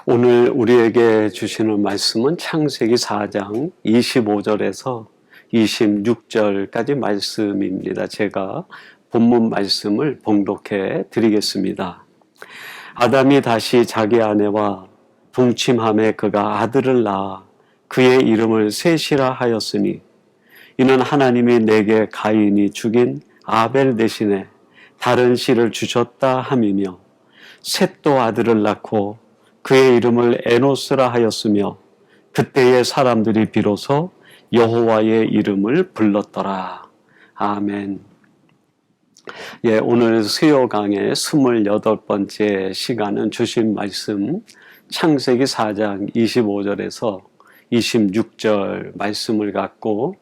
오늘 우리에게 주시는 말씀은 창세기 4장 25절에서 26절까지 말씀입니다. 제가 본문 말씀을 봉독해 드리겠습니다. 아담이 다시 자기 아내와 동침함에 그가 아들을 낳아 그의 이름을 셋이라 하였으니 이는 하나님이 내게 가인이 죽인 아벨 대신에 다른 씨를 주셨다 함이며 셋도 아들을 낳고 그의 이름을 에노스라 하였으며 그때의 사람들이 비로소 여호와의 이름을 불렀더라. 아멘. 오늘 수요강의 28번째 시간은 주신 말씀 창세기 4장 25절에서 26절 말씀을 갖고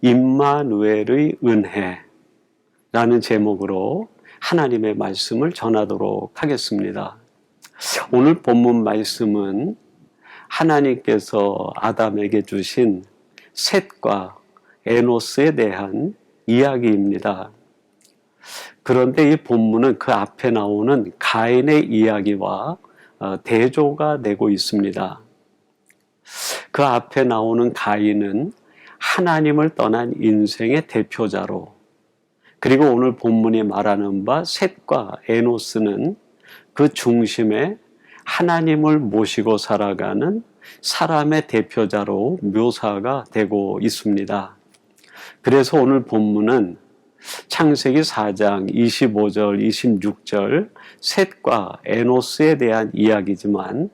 임마누엘의 은혜라는 제목으로 하나님의 말씀을 전하도록 하겠습니다. 오늘 본문 말씀은 하나님께서 아담에게 주신 셋과 에노스에 대한 이야기입니다. 그런데 이 본문은 그 앞에 나오는 가인의 이야기와 대조가 되고 있습니다. 그 앞에 나오는 가인은 하나님을 떠난 인생의 대표자로, 그리고 오늘 본문이 말하는 바 셋과 에노스는 그 중심에 하나님을 모시고 살아가는 사람의 대표자로 묘사가 되고 있습니다. 그래서 오늘 본문은 창세기 4장 25절, 26절 셋과 에노스에 대한 이야기지만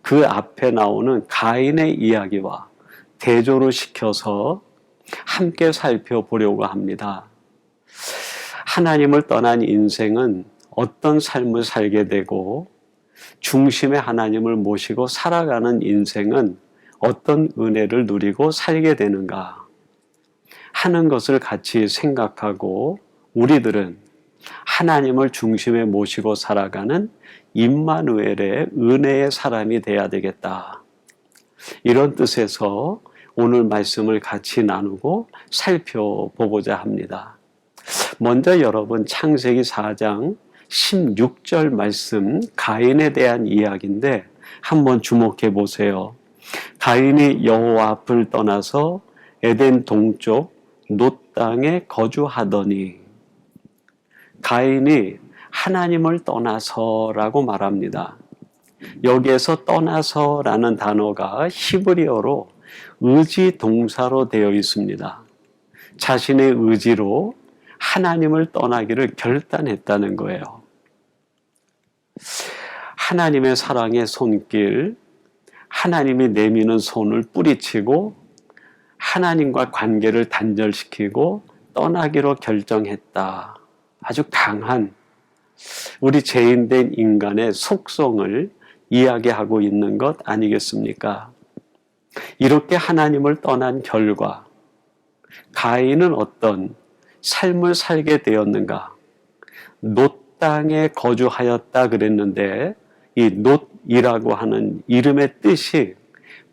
그 앞에 나오는 가인의 이야기와 대조를 시켜서 함께 살펴보려고 합니다. 하나님을 떠난 인생은 어떤 삶을 살게 되고 중심에 하나님을 모시고 살아가는 인생은 어떤 은혜를 누리고 살게 되는가 하는 것을 같이 생각하고 우리들은 하나님을 중심에 모시고 살아가는 임마누엘의 은혜의 사람이 되어야 되겠다. 이런 뜻에서 오늘 말씀을 같이 나누고 살펴보고자 합니다. 먼저 여러분 창세기 4장 16절 말씀 가인에 대한 이야기인데 한번 주목해 보세요. 가인이 여호와 앞을 떠나서 에덴 동쪽 놋 땅에 거주하더니, 가인이 하나님을 떠나서라고 말합니다. 여기에서 떠나서라는 단어가 히브리어로 의지 동사로 되어 있습니다. 자신의 의지로 하나님을 떠나기를 결단했다는 거예요. 하나님의 사랑의 손길, 하나님이 내미는 손을 뿌리치고 하나님과 관계를 단절시키고 떠나기로 결정했다. 아주 강한 우리 죄인된 인간의 속성을 이야기하고 있는 것 아니겠습니까? 이렇게 하나님을 떠난 결과 가인은 어떤 삶을 살게 되었는가? 놋 땅에 거주하였다 그랬는데 이 놋이라고 하는 이름의 뜻이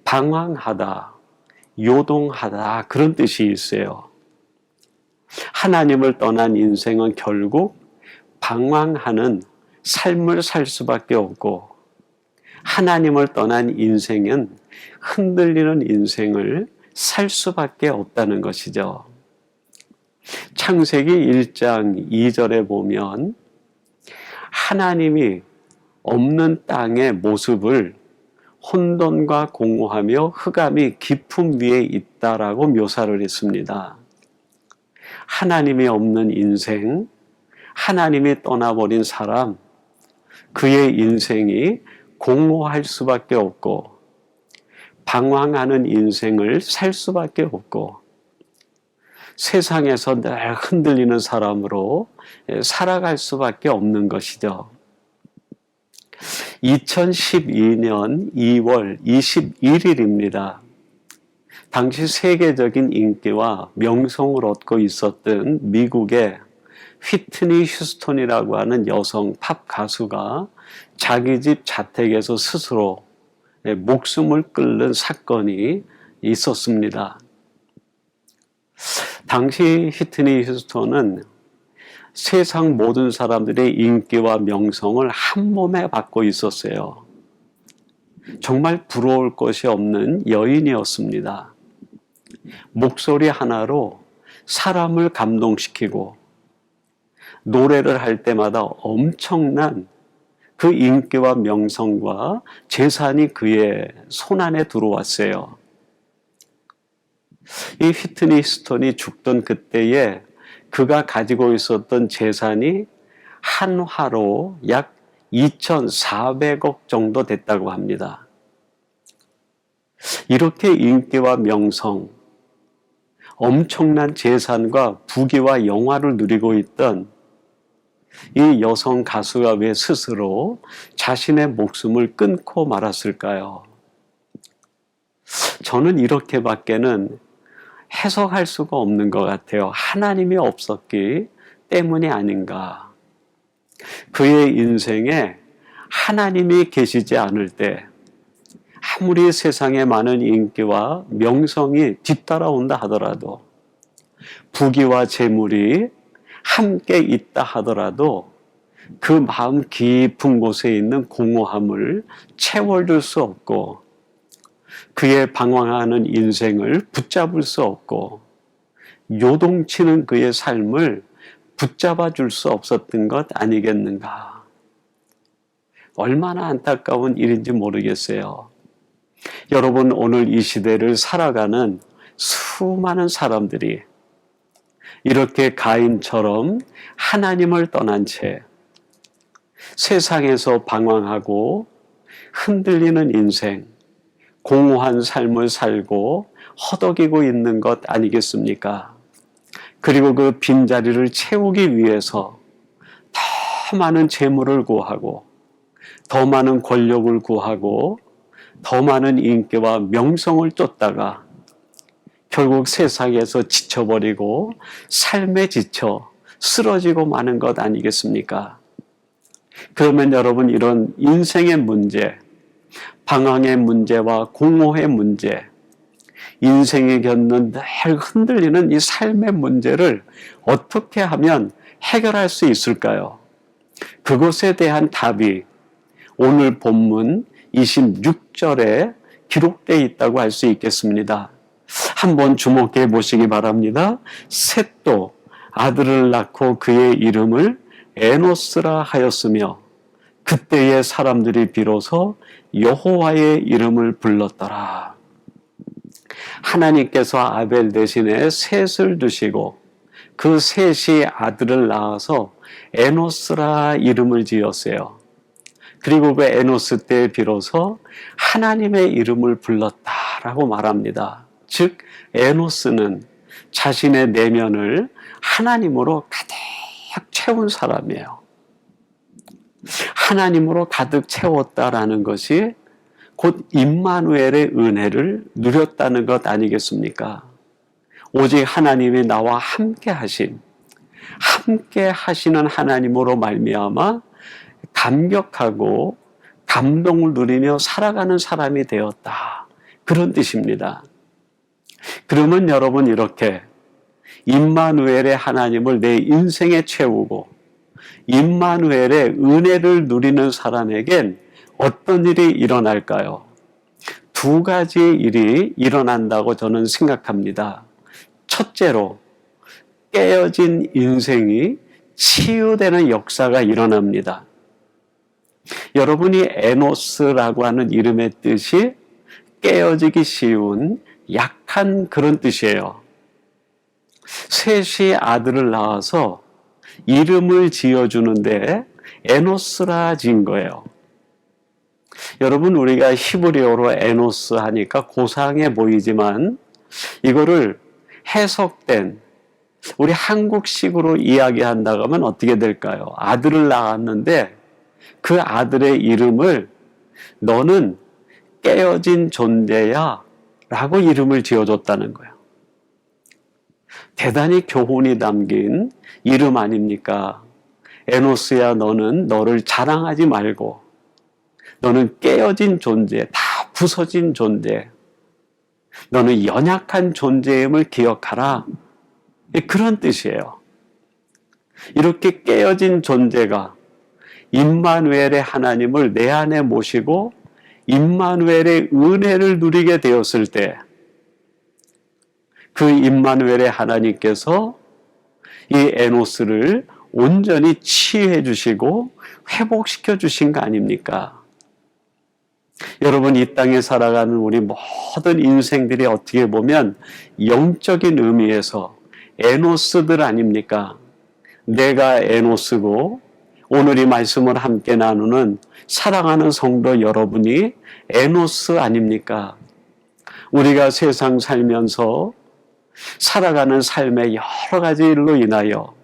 방황하다, 요동하다 그런 뜻이 있어요. 하나님을 떠난 인생은 결국 방황하는 삶을 살 수밖에 없고, 하나님을 떠난 인생은 흔들리는 인생을 살 수밖에 없다는 것이죠. 창세기 1장 2절에 보면 하나님이 없는 땅의 모습을 혼돈과 공허하며 흑암이 깊음 위에 있다라고 묘사를 했습니다. 하나님이 없는 인생, 하나님이 떠나버린 사람, 그의 인생이 공허할 수밖에 없고 방황하는 인생을 살 수밖에 없고 세상에서 늘 흔들리는 사람으로 살아갈 수밖에 없는 것이죠. 2012년 2월 21일입니다. 당시 세계적인 인기와 명성을 얻고 있었던 미국의 휘트니 휴스턴이라고 하는 여성 팝 가수가 자기 집 자택에서 스스로 목숨을 끊는 사건이 있었습니다. 당시 휘트니 휴스턴은 세상 모든 사람들의 인기와 명성을 한 몸에 받고 있었어요. 정말 부러울 것이 없는 여인이었습니다. 목소리 하나로 사람을 감동시키고 노래를 할 때마다 엄청난 그 인기와 명성과 재산이 그의 손안에 들어왔어요. 이 휘트니 휴스턴이 죽던 그때에 그가 가지고 있었던 재산이 한화로 약 2,400억 정도 됐다고 합니다. 이렇게 인기와 명성, 엄청난 재산과 부귀와 영화를 누리고 있던 이 여성 가수가 왜 스스로 자신의 목숨을 끊고 말았을까요? 저는 이렇게밖에는 해석할 수가 없는 것 같아요. 하나님이 없었기 때문이 아닌가. 그의 인생에 하나님이 계시지 않을 때 아무리 세상에 많은 인기와 명성이 뒤따라온다 하더라도 부귀와 재물이 함께 있다 하더라도 그 마음 깊은 곳에 있는 공허함을 채워줄 수 없고 그의 방황하는 인생을 붙잡을 수 없고 요동치는 그의 삶을 붙잡아 줄 수 없었던 것 아니겠는가. 얼마나 안타까운 일인지 모르겠어요. 여러분, 오늘 이 시대를 살아가는 수많은 사람들이 이렇게 가인처럼 하나님을 떠난 채 세상에서 방황하고 흔들리는 인생, 공허한 삶을 살고 허덕이고 있는 것 아니겠습니까? 그리고 그 빈자리를 채우기 위해서 더 많은 재물을 구하고 더 많은 권력을 구하고 더 많은 인기와 명성을 쫓다가 결국 세상에서 지쳐버리고 삶에 지쳐 쓰러지고 마는 것 아니겠습니까? 그러면 여러분, 이런 인생의 문제, 방황의 문제와 공허의 문제, 인생이 겪는 늘 흔들리는 이 삶의 문제를 어떻게 하면 해결할 수 있을까요? 그것에 대한 답이 오늘 본문 26절에 기록되어 있다고 할 수 있겠습니다. 한번 주목해 보시기 바랍니다. 셋도 아들을 낳고 그의 이름을 에노스라 하였으며 그때의 사람들이 비로소 여호와의 이름을 불렀더라. 하나님께서 아벨 대신에 셋을 두시고 그 셋이 아들을 낳아서 에노스라 이름을 지었어요. 그리고 그 에노스 때 비로소 하나님의 이름을 불렀다라고 말합니다. 즉 에노스는 자신의 내면을 하나님으로 가득 채운 사람이에요. 하나님으로 가득 채웠다라는 것이 곧 임마누엘의 은혜를 누렸다는 것 아니겠습니까? 오직 하나님이 나와 함께 하시는 하나님으로 말미암아 감격하고 감동을 누리며 살아가는 사람이 되었다. 그런 뜻입니다. 그러면 여러분, 이렇게 임마누엘의 하나님을 내 인생에 채우고 임마누엘의 은혜를 누리는 사람에겐 어떤 일이 일어날까요? 두 가지 일이 일어난다고 저는 생각합니다. 첫째로, 깨어진 인생이 치유되는 역사가 일어납니다. 여러분이 에노스라고 하는 이름의 뜻이 깨어지기 쉬운 약한 그런 뜻이에요. 셋이 아들을 낳아서 이름을 지어주는데 에노스라 지은 거예요. 여러분, 우리가 히브리어로 에노스 하니까 고상해 보이지만 이거를 해석된 우리 한국식으로 이야기한다고 하면 어떻게 될까요? 아들을 낳았는데 그 아들의 이름을 너는 깨어진 존재야 라고 이름을 지어줬다는 거예요. 대단히 교훈이 담긴 이름 아닙니까? 에노스야, 너는 너를 자랑하지 말고 너는 깨어진 존재, 다 부서진 존재, 너는 연약한 존재임을 기억하라. 그런 뜻이에요. 이렇게 깨어진 존재가 임마누엘의 하나님을 내 안에 모시고 임마누엘의 은혜를 누리게 되었을 때 그 임마누엘의 하나님께서 이 에노스를 온전히 치유해 주시고 회복시켜 주신 거 아닙니까? 여러분, 이 땅에 살아가는 우리 모든 인생들이 어떻게 보면 영적인 의미에서 에노스들 아닙니까? 내가 에노스고 오늘 이 말씀을 함께 나누는 사랑하는 성도 여러분이 에노스 아닙니까? 우리가 세상 살면서 살아가는 삶의 여러 가지 일로 인하여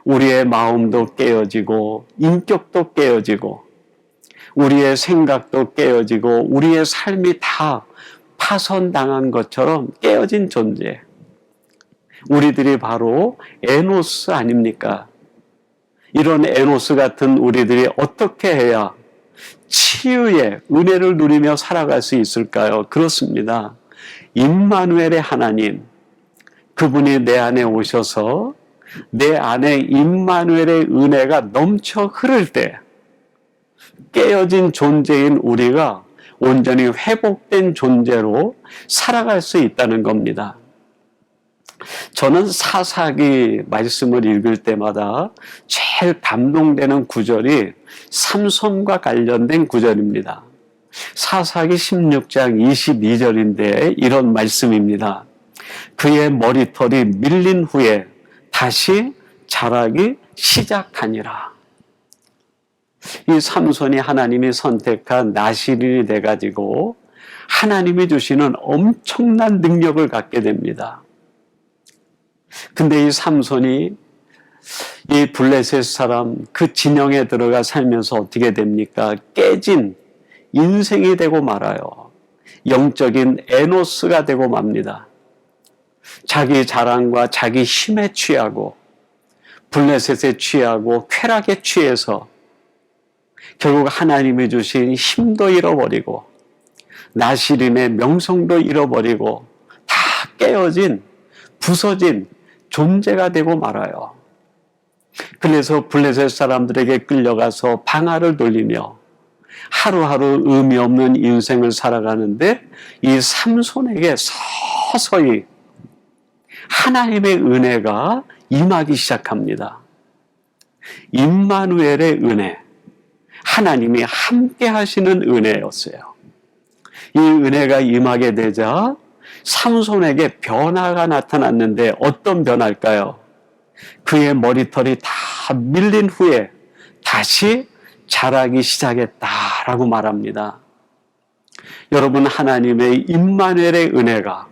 우리의 마음도 깨어지고 인격도 깨어지고 우리의 생각도 깨어지고 우리의 삶이 다 파손당한 것처럼 깨어진 존재. 우리들이 바로 에노스 아닙니까? 이런 에노스 같은 우리들이 어떻게 해야 치유의 은혜를 누리며 살아갈 수 있을까요? 그렇습니다. 임마누엘의 하나님, 그분이 내 안에 오셔서 내 안에 임마누엘의 은혜가 넘쳐 흐를 때 깨어진 존재인 우리가 온전히 회복된 존재로 살아갈 수 있다는 겁니다. 저는 사사기 말씀을 읽을 때마다 제일 감동되는 구절이 삼손과 관련된 구절입니다. 사사기 16장 22절인데 이런 말씀입니다. 그의 머리털이 밀린 후에 다시 자라기 시작하니라. 이 삼손이 하나님이 선택한 나시린이 돼가지고 하나님이 주시는 엄청난 능력을 갖게 됩니다. 근데 이 삼손이 이 블레셋 사람 그 진영에 들어가 살면서 어떻게 됩니까? 깨진 인생이 되고 말아요. 영적인 에노스가 되고 맙니다. 자기 자랑과 자기 힘에 취하고 블레셋에 취하고 쾌락에 취해서 결국 하나님이 주신 힘도 잃어버리고 나시린의 명성도 잃어버리고 다 깨어진 부서진 존재가 되고 말아요. 그래서 블레셋 사람들에게 끌려가서 방아를 돌리며 하루하루 의미 없는 인생을 살아가는데 이 삼손에게 서서히 하나님의 은혜가 임하기 시작합니다. 임마누엘의 은혜, 하나님이 함께 하시는 은혜였어요. 이 은혜가 임하게 되자 삼손에게 변화가 나타났는데 어떤 변화일까요? 그의 머리털이 다 밀린 후에 다시 자라기 시작했다라고 말합니다. 여러분, 하나님의 임마누엘의 은혜가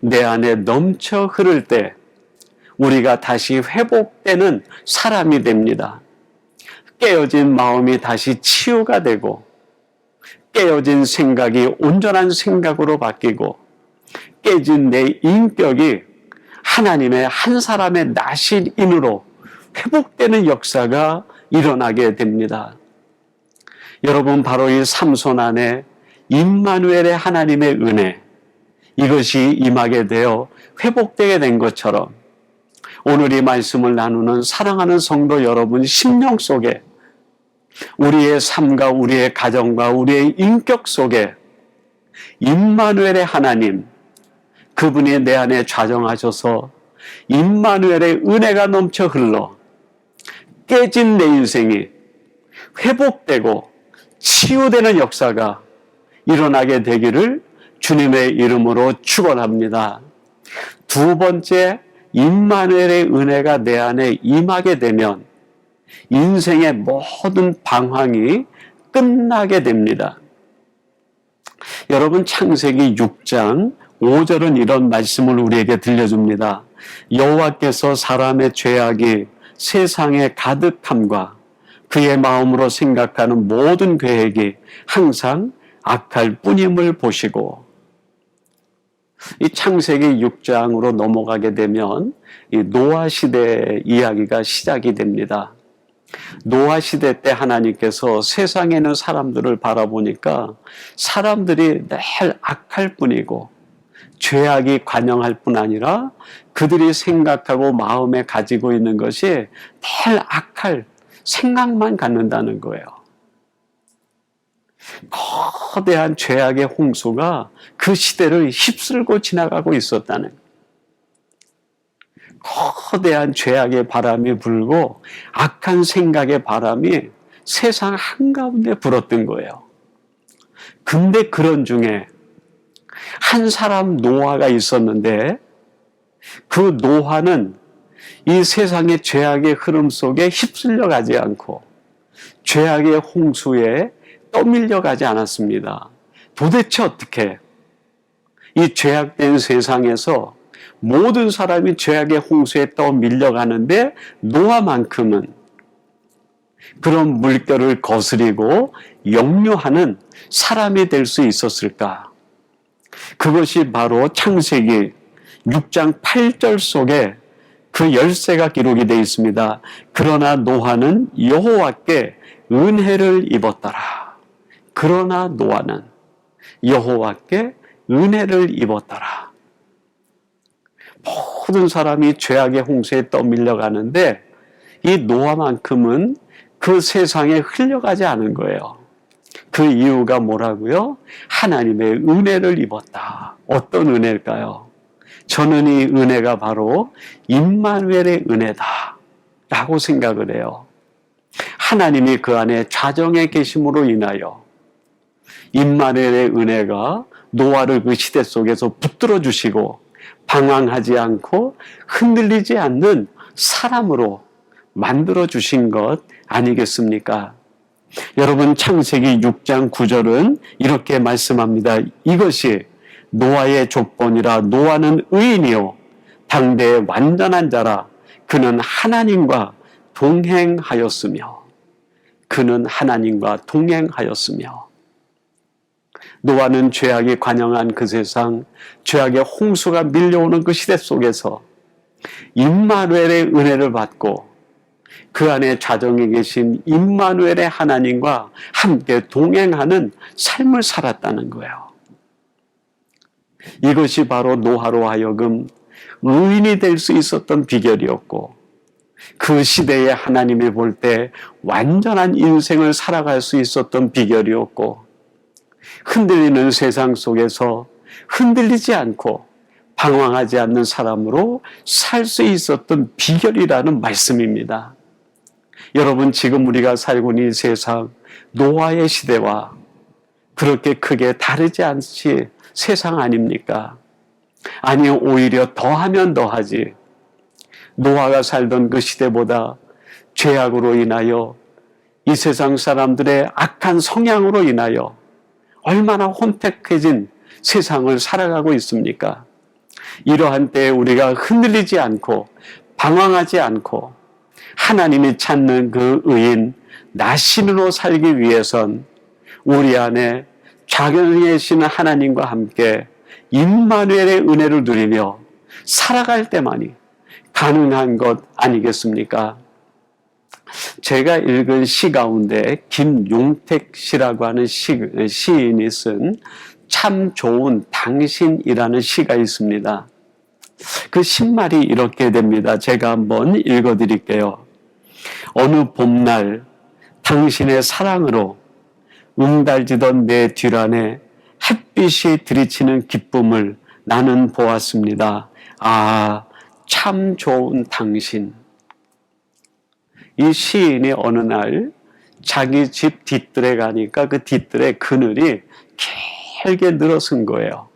내 안에 넘쳐 흐를 때 우리가 다시 회복되는 사람이 됩니다. 깨어진 마음이 다시 치유가 되고 깨어진 생각이 온전한 생각으로 바뀌고 깨진 내 인격이 하나님의 한 사람의 나시린으로 회복되는 역사가 일어나게 됩니다. 여러분, 바로 이 삼손 안에 임마누엘의 하나님의 은혜, 이것이 임하게 되어 회복되게 된 것처럼 오늘 이 말씀을 나누는 사랑하는 성도 여러분 심령 속에 우리의 삶과 우리의 가정과 우리의 인격 속에 임마누엘의 하나님, 그분이 내 안에 좌정하셔서 임마누엘의 은혜가 넘쳐 흘러 깨진 내 인생이 회복되고 치유되는 역사가 일어나게 되기를 주님의 이름으로 축원합니다. 두 번째, 임마누엘의 은혜가 내 안에 임하게 되면 인생의 모든 방황이 끝나게 됩니다. 여러분, 창세기 6장 5절은 이런 말씀을 우리에게 들려줍니다. 여호와께서 사람의 죄악이 세상에 가득함과 그의 마음으로 생각하는 모든 계획이 항상 악할 뿐임을 보시고, 이 창세기 6장으로 넘어가게 되면 이 노아 시대 이야기가 시작이 됩니다. 노아 시대 때 하나님께서 세상에 있는 사람들을 바라보니까 사람들이 늘 악할 뿐이고 죄악이 관영할 뿐 아니라 그들이 생각하고 마음에 가지고 있는 것이 늘 악할 생각만 갖는다는 거예요. 거대한 죄악의 홍수가 그 시대를 휩쓸고 지나가고 있었다는, 거대한 죄악의 바람이 불고 악한 생각의 바람이 세상 한가운데 불었던 거예요. 근데 그런 중에 한 사람 노아가 있었는데, 그 노아는 이 세상의 죄악의 흐름 속에 휩쓸려 가지 않고 죄악의 홍수에 떠밀려 가지 않았습니다. 도대체 어떻게 이 죄악된 세상에서 모든 사람이 죄악의 홍수에 떠밀려 가는데 노아만큼은 그런 물결을 거스리고 역류하는 사람이 될 수 있었을까? 그것이 바로 창세기 6장 8절 속에 그 열쇠가 기록이 되어 있습니다. 그러나 노아는 여호와께 은혜를 입었더라. 그러나 노아는 여호와께 은혜를 입었더라. 모든 사람이 죄악의 홍수에 떠밀려 가는데 이 노아만큼은 그 세상에 흘려가지 않은 거예요. 그 이유가 뭐라고요? 하나님의 은혜를 입었다. 어떤 은혜일까요? 저는 이 은혜가 바로 임마누엘의 은혜다 라고 생각을 해요. 하나님이 그 안에 좌정에 계심으로 인하여 임마누엘의 은혜가 노아를 그 시대 속에서 붙들어 주시고 방황하지 않고 흔들리지 않는 사람으로 만들어 주신 것 아니겠습니까? 여러분, 창세기 6장 9절은 이렇게 말씀합니다. 이것이 노아의 조건이라. 노아는 의인이요 당대의 완전한 자라. 그는 하나님과 동행하였으며. 그는 하나님과 동행하였으며. 노아는 죄악이 관영한 그 세상, 죄악의 홍수가 밀려오는 그 시대 속에서 임마누엘의 은혜를 받고 그 안에 좌정에 계신 임마누엘의 하나님과 함께 동행하는 삶을 살았다는 거예요. 이것이 바로 노아로 하여금 의인이 될 수 있었던 비결이었고, 그 시대에 하나님이 볼 때 완전한 인생을 살아갈 수 있었던 비결이었고, 흔들리는 세상 속에서 흔들리지 않고 방황하지 않는 사람으로 살 수 있었던 비결이라는 말씀입니다. 여러분, 지금 우리가 살고 있는 이 세상, 노아의 시대와 그렇게 크게 다르지 않지 세상 아닙니까? 아니, 오히려 더하면 더하지. 노아가 살던 그 시대보다 죄악으로 인하여 이 세상 사람들의 악한 성향으로 인하여 얼마나 혼탁해진 세상을 살아가고 있습니까? 이러한 때에 우리가 흔들리지 않고 방황하지 않고 하나님이 찾는 그 의인, 나 신으로 살기 위해선 우리 안에 좌정하시는 하나님과 함께 임마누엘의 은혜를 누리며 살아갈 때만이 가능한 것 아니겠습니까? 제가 읽은 시 가운데 김용택 씨라고 하는 시인이 쓴 참 좋은 당신이라는 시가 있습니다. 그 신말이 이렇게 됩니다. 제가 한번 읽어드릴게요. 어느 봄날 당신의 사랑으로 응달지던 내 뒤란에 햇빛이 들이치는 기쁨을 나는 보았습니다. 아, 참 좋은 당신. 이 시인이 어느 날 자기 집 뒤뜰에 가니까 그 뒤뜰에 그늘이 길게 늘어선 거예요.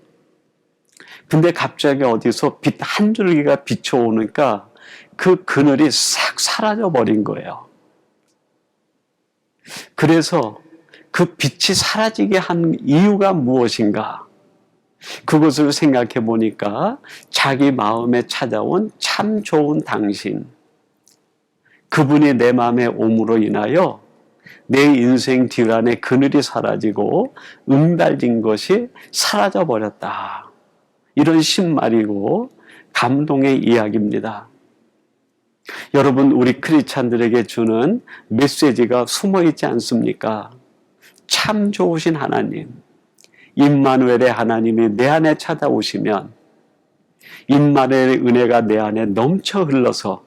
근데 갑자기 어디서 빛 한 줄기가 비춰오니까 그 그늘이 싹 사라져 버린 거예요. 그래서 그 빛이 사라지게 한 이유가 무엇인가? 그것을 생각해 보니까 자기 마음에 찾아온 참 좋은 당신, 그분이 내 마음에 옴으로 인하여 내 인생 뒤란에 그늘이 사라지고 응달진 것이 사라져 버렸다. 이런 신말이고 감동의 이야기입니다. 여러분, 우리 크리스찬들에게 주는 메시지가 숨어 있지 않습니까? 참 좋으신 하나님, 임마누엘의 하나님이 내 안에 찾아오시면 임마누엘의 은혜가 내 안에 넘쳐 흘러서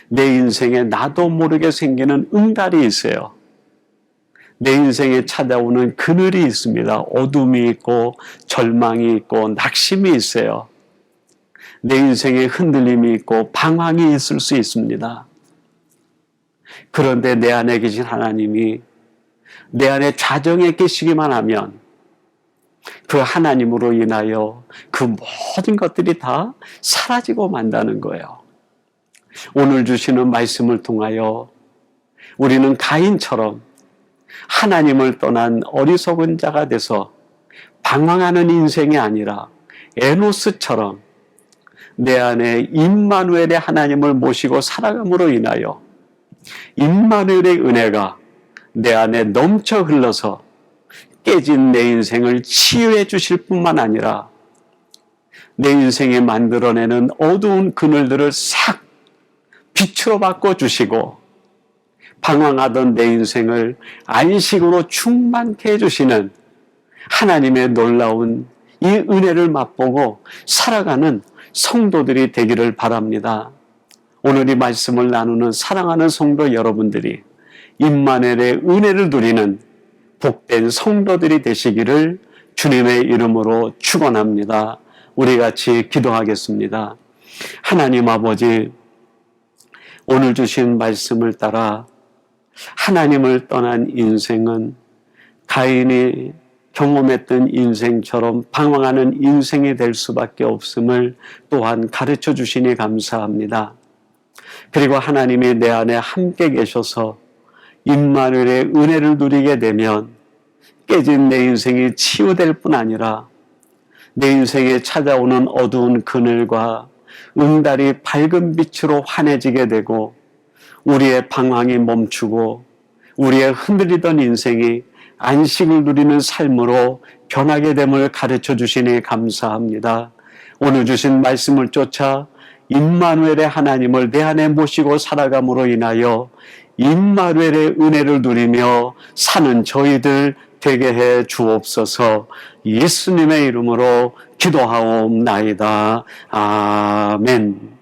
내 인생에 나도 모르게 생기는 응달이 있어요. 내 인생에 찾아오는 그늘이 있습니다. 어둠이 있고 절망이 있고 낙심이 있어요. 내 인생에 흔들림이 있고 방황이 있을 수 있습니다. 그런데 내 안에 계신 하나님이 내 안에 좌정에 계시기만 하면 그 하나님으로 인하여 그 모든 것들이 다 사라지고 만다는 거예요. 오늘 주시는 말씀을 통하여 우리는 가인처럼 하나님을 떠난 어리석은 자가 돼서 방황하는 인생이 아니라 에노스처럼 내 안에 임마누엘의 하나님을 모시고 살아감으로 인하여 임마누엘의 은혜가 내 안에 넘쳐 흘러서 깨진 내 인생을 치유해 주실 뿐만 아니라 내 인생에 만들어내는 어두운 그늘들을 싹 빛으로 바꿔주시고 방황하던 내 인생을 안식으로 충만케 해주시는 하나님의 놀라운 이 은혜를 맛보고 살아가는 성도들이 되기를 바랍니다. 오늘 이 말씀을 나누는 사랑하는 성도 여러분들이 임마누엘의 은혜를 누리는 복된 성도들이 되시기를 주님의 이름으로 축원합니다. 우리 같이 기도하겠습니다. 하나님 아버지, 오늘 주신 말씀을 따라 하나님을 떠난 인생은 가인이 경험했던 인생처럼 방황하는 인생이 될 수밖에 없음을 또한 가르쳐 주시니 감사합니다. 그리고 하나님이 내 안에 함께 계셔서 임마누엘의 은혜를 누리게 되면 깨진 내 인생이 치유될 뿐 아니라 내 인생에 찾아오는 어두운 그늘과 응달이 밝은 빛으로 환해지게 되고 우리의 방황이 멈추고 우리의 흔들리던 인생이 안식을 누리는 삶으로 변하게 됨을 가르쳐 주시니 감사합니다. 오늘 주신 말씀을 쫓아 임마누엘의 하나님을 내 안에 모시고 살아감으로 인하여 임마누엘의 은혜를 누리며 사는 저희들 되게 해 주옵소서. 예수님의 이름으로 기도하옵나이다. 아멘.